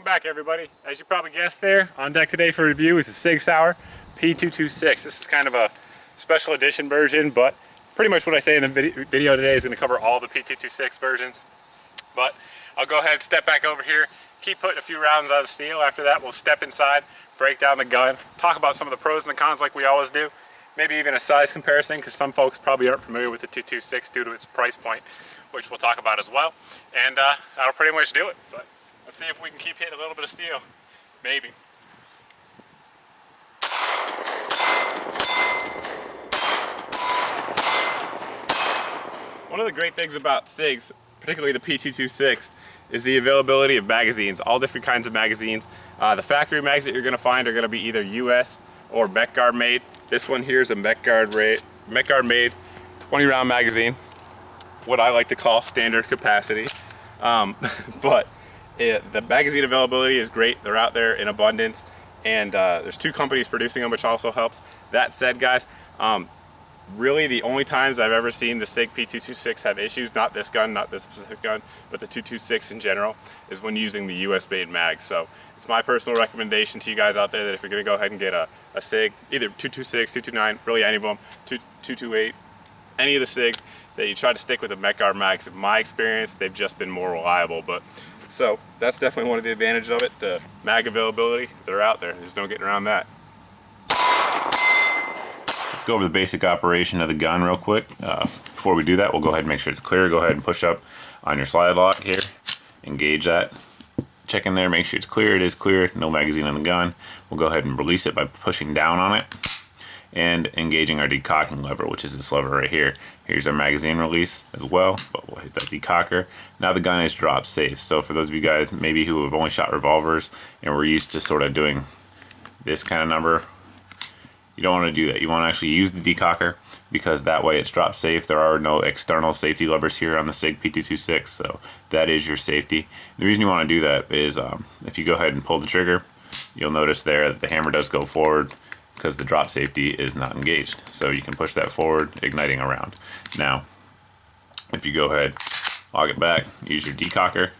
Welcome back, everybody. As you probably guessed there, on deck today for review is the Sig Sauer P226. This is kind of a special edition version, but pretty much what I say in the video today is going to cover all the P226 versions. But I'll go ahead and step back over here, keep putting a few rounds out of steel. After that, we'll step inside, break down the gun, talk about some of the pros and the cons like we always do. Maybe even a size comparison, because some folks probably aren't familiar with the 226 due to its price point, which we'll talk about as well. And that'll pretty much do it. But let's see if we can keep hitting a little bit of steel. Maybe. One of the great things about SIGs, particularly the P226, is the availability of magazines, all different kinds of magazines. The factory mags that you're going to find are going to be either US or Met Guard made. This one here is a Met Guard made 20 round magazine, what I like to call standard capacity. But the magazine availability is great. They're out there in abundance, and there's 2 companies producing them, which also helps. That said, guys, really the only times I've ever seen the SIG P226 have issues, not this gun, not this specific gun, but the 226 in general, is when using the US made mags. So it's my personal recommendation to you guys out there that if you're going to go ahead and get a SIG, either 226, 229, really any of them, 228, any of the SIGs, that you try to stick with the Met Guard mags. In my experience, they've just been more reliable. But so that's definitely one of the advantages of it, the mag availability. They're out there, there's no getting around that. Let's go over the basic operation of the gun real quick. Before we do that, we'll go ahead and make sure it's clear. Go ahead and push up on your slide lock here, engage that, check in there, make sure it's clear. It is clear, no magazine on the gun. We'll go ahead and release it by pushing down on it and engaging our decocking lever, which is this lever right here. Here's our magazine release as well, but we'll hit that decocker. Now the gun is drop safe. So for those of you guys maybe who have only shot revolvers and we're used to sort of doing this kind of number, you don't want to do that. You want to actually use the decocker, because that way it's drop safe. There are no external safety levers here on the SIG P226, so that is your safety. The reason you want to do that is if you go ahead and pull the trigger, you'll notice there that the hammer does go forward because the drop safety is not engaged. So you can push that forward, igniting a round. Now, if you go ahead, log it back, use your decocker,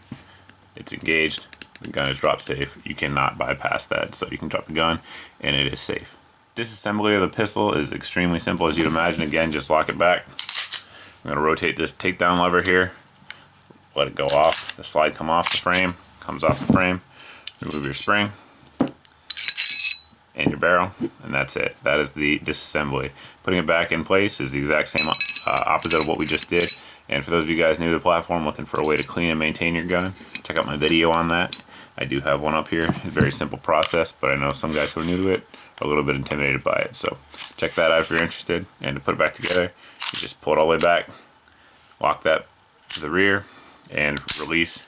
it's engaged, the gun is drop safe. You cannot bypass that, so you can drop the gun and it is safe. Disassembly of the pistol is extremely simple, as you'd imagine. Again, just lock it back. I'm going to rotate this takedown lever here, let it go off, the slide come off the frame, comes off the frame, remove your spring and your barrel, and that's it. That is the disassembly. Putting it back in place is the exact same opposite of what we just did. And for those of you guys new to the platform looking for a way to clean and maintain your gun, check out my video on that. I do have one up here. It's a very simple process, but I know some guys who are new to it are a little bit intimidated by it. So check that out if you're interested. And to put it back together, you just pull it all the way back, lock that to the rear, and release,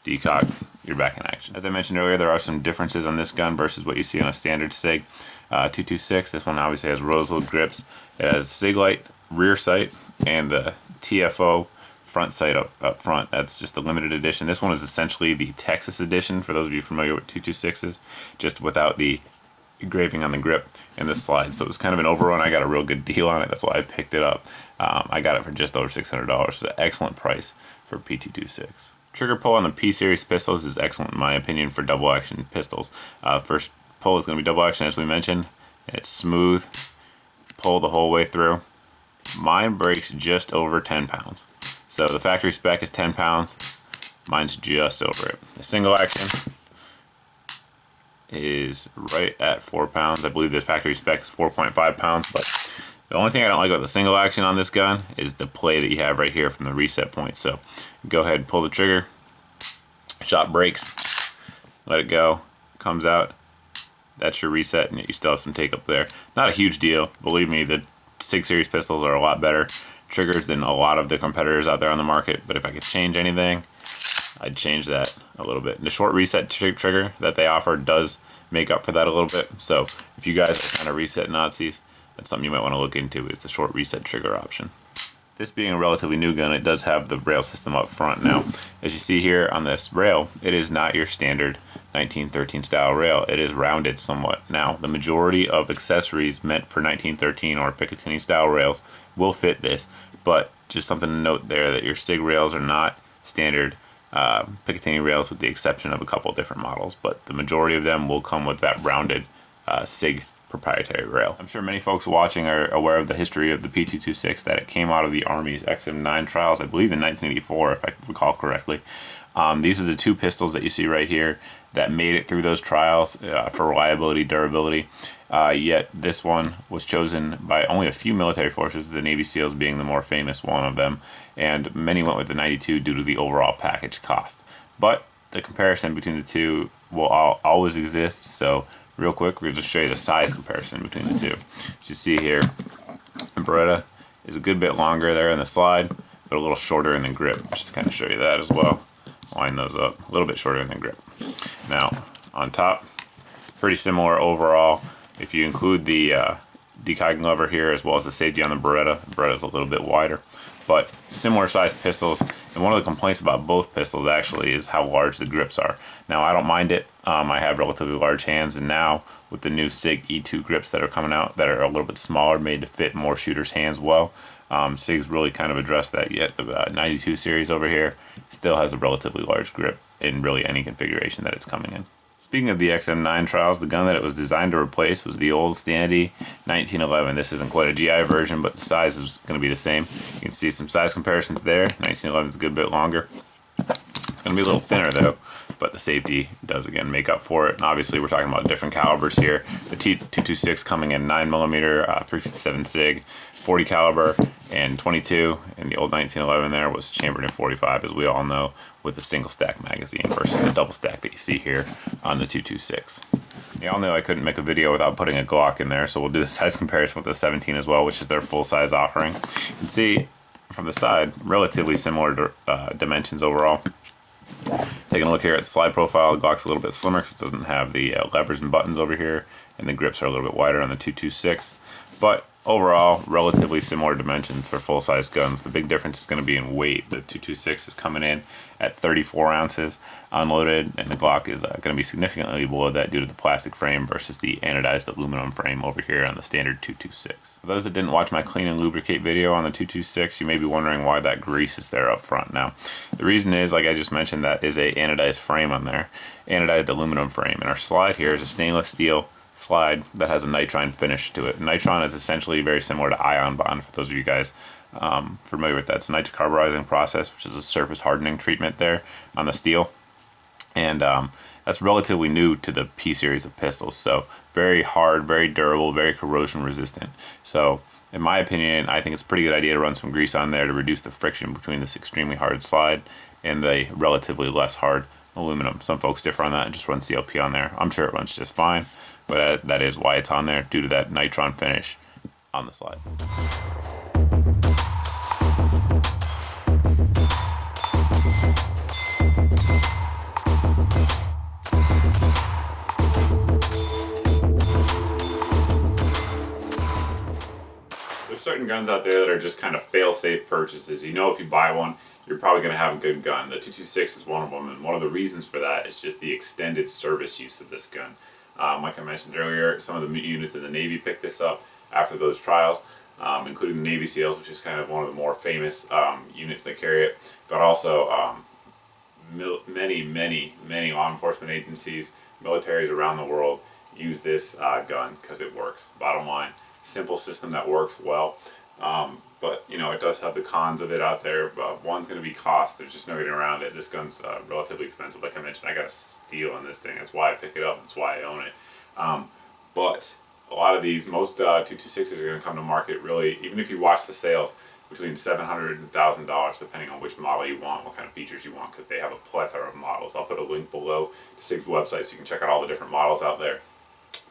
decock, you're back in action. As I mentioned earlier, there are some differences on this gun versus what you see on a standard SIG 226. This one obviously has rosewood grips. It has SIG light rear sight and the TFO front sight up front. That's just a limited edition. This one is essentially the Texas edition, for those of you familiar with 226s, just without the engraving on the grip and the slide. So it was kind of an overrun. I got a real good deal on it. That's why I picked it up. I got it for just over $600. So an excellent price for P226. Trigger pull on the P series pistols is excellent in my opinion for double action pistols. First pull is going to be double action, as we mentioned. It's smooth, pull the whole way through. Mine breaks just over 10 pounds. So the factory spec is 10 pounds. Mine's just over it. The single action is right at 4 pounds. I believe the factory spec is 4.5 pounds, but the only thing I don't like about the single action on this gun is the play that you have right here from the reset point. So go ahead and pull the trigger, shot breaks, let it go, comes out. That's your reset, and you still have some take up there. Not a huge deal. Believe me, the SIG series pistols are a lot better triggers than a lot of the competitors out there on the market, but if I could change anything, I'd change that a little bit. The short reset trigger that they offer does make up for that a little bit. So if you guys are kind of reset Nazis, that's something you might want to look into, is the short reset trigger option. This being a relatively new gun, it does have the rail system up front. Now, as you see here on this rail, it is not your standard 1913 style rail. It is rounded somewhat. Now, the majority of accessories meant for 1913 or Picatinny style rails will fit this, but just something to note there that your SIG rails are not standard Picatinny rails with the exception of a couple of different models, but the majority of them will come with that rounded Sig proprietary rail. I'm sure many folks watching are aware of the history of the P226, that it came out of the Army's XM9 trials, I believe in 1984 if I recall correctly. These are the two pistols that you see right here that made it through those trials for reliability, durability. Yet this one was chosen by only a few military forces, the Navy SEALs being the more famous one of them, and many went with the 92 due to the overall package cost. But the comparison between the two will always exist, so real quick we'll just show you the size comparison between the two. As you see here, the Beretta is a good bit longer there in the slide, but a little shorter in the grip, just to kind of show you that as well. Line those up, a little bit shorter in the grip. Now, on top, pretty similar overall. If you include the decogging lever here as well as the safety on the Beretta is a little bit wider, but similar sized pistols. And one of the complaints about both pistols actually is how large the grips are. Now, I don't mind it. I have relatively large hands, and now with the new Sig E2 grips that are coming out that are a little bit smaller, made to fit more shooters' hands well, Sig's really kind of addressed that. Yet the 92 series over here still has a relatively large grip in really any configuration that it's coming in. Speaking of the XM9 trials, the gun that it was designed to replace was the old standy 1911. This isn't quite a GI version, but the size is going to be the same. You can see some size comparisons there. 1911 is a good bit longer. It's going to be a little thinner though, but the safety does again make up for it. And obviously we're talking about different calibers here. The T226 coming in 9mm, 357 Sig, 40 caliber, and 22. And the old 1911 there was chambered in 45, as we all know, with a single stack magazine versus the double stack that you see here on the 226. Y'all know I couldn't make a video without putting a Glock in there, so we'll do the size comparison with the 17 as well, which is their full size offering. You can see from the side, relatively similar dimensions overall. Taking a look here at the slide profile, the Glock's a little bit slimmer because it doesn't have the levers and buttons over here, and the grips are a little bit wider on the 226. But overall, relatively similar dimensions for full-size guns. The big difference is going to be in weight. The 226 is coming in at 34 ounces unloaded, and the Glock is going to be significantly below that due to the plastic frame versus the anodized aluminum frame over here on the standard 226. For those that didn't watch my clean and lubricate video on the 226, you may be wondering why that grease is there up front. Now, the reason is, like I just mentioned, that is a anodized frame on there, anodized aluminum frame, and our slide here is a stainless steel slide that has a nitron finish to it. Nitron is essentially very similar to ion bond, for those of you guys familiar with that. It's a nitrocarburizing process, which is a surface hardening treatment there on the steel, and that's relatively new to the P series of pistols. So very hard, very durable, very corrosion resistant. So in my opinion, I think it's a pretty good idea to run some grease on there to reduce the friction between this extremely hard slide and the relatively less hard aluminum. Some folks differ on that and just run CLP on there. I'm sure it runs just fine, but that is why it's on there, due to that nitron finish on the slide. There's certain guns out there that are just kind of fail-safe purchases. You know, if you buy one, you're probably going to have a good gun. The 226 is one of them, and one of the reasons for that is just the extended service use of this gun. Like I mentioned earlier, some of the units in the Navy picked this up after those trials, including the Navy SEALs, which is kind of one of the more famous units that carry it, but also many law enforcement agencies, militaries around the world use this gun because it works. Bottom line, simple system that works well. But you know, it does have the cons of it out there. One's going to be cost. There's just no getting around it. This gun's relatively expensive. Like I mentioned, I got a steal on this thing. That's why I pick it up. That's why I own it. But a lot of these, most 226s are going to come to market really, even if you watch the sales, between $700 and $1,000, depending on which model you want, what kind of features you want, because they have a plethora of models. I'll put a link below to Sig's website so you can check out all the different models out there.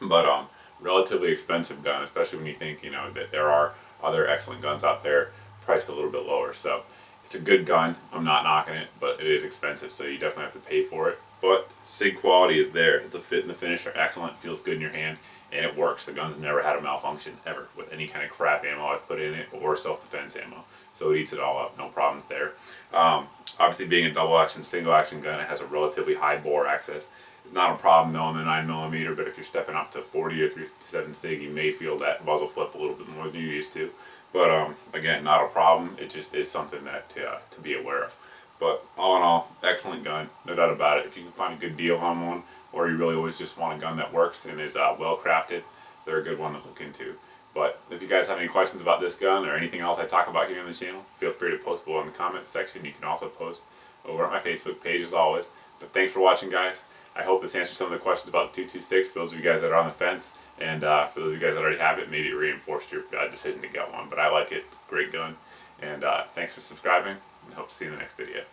But relatively expensive gun, especially when you think, you know, that there are other excellent guns out there priced a little bit lower. So it's a good gun. I'm not knocking it, but it is expensive, so you definitely have to pay for it. But Sig quality is there. The fit and the finish are excellent. Feels good in your hand, and it works. The gun's never had a malfunction ever with any kind of crap ammo I've put in it or self-defense ammo. So it eats it all up. No problems there. Obviously, being a double action, single action gun, it has a relatively high bore access. It's not a problem though on the 9mm, but if you're stepping up to 40 or 357 Sig, you may feel that muzzle flip a little bit more than you used to. But again, not a problem. It just is something that to be aware of. But all in all, excellent gun, no doubt about it. If you can find a good deal on one, or you really always just want a gun that works and is well crafted, they're a good one to look into. But if you guys have any questions about this gun or anything else I talk about here on the channel, feel free to post below in the comments section. You can also post over at my Facebook page as always. But thanks for watching, guys. I hope this answers some of the questions about the 226 for those of you guys that are on the fence. And for those of you guys that already have it, maybe it reinforced your decision to get one. But I like it. Great gun. And thanks for subscribing. And hope to see you in the next video.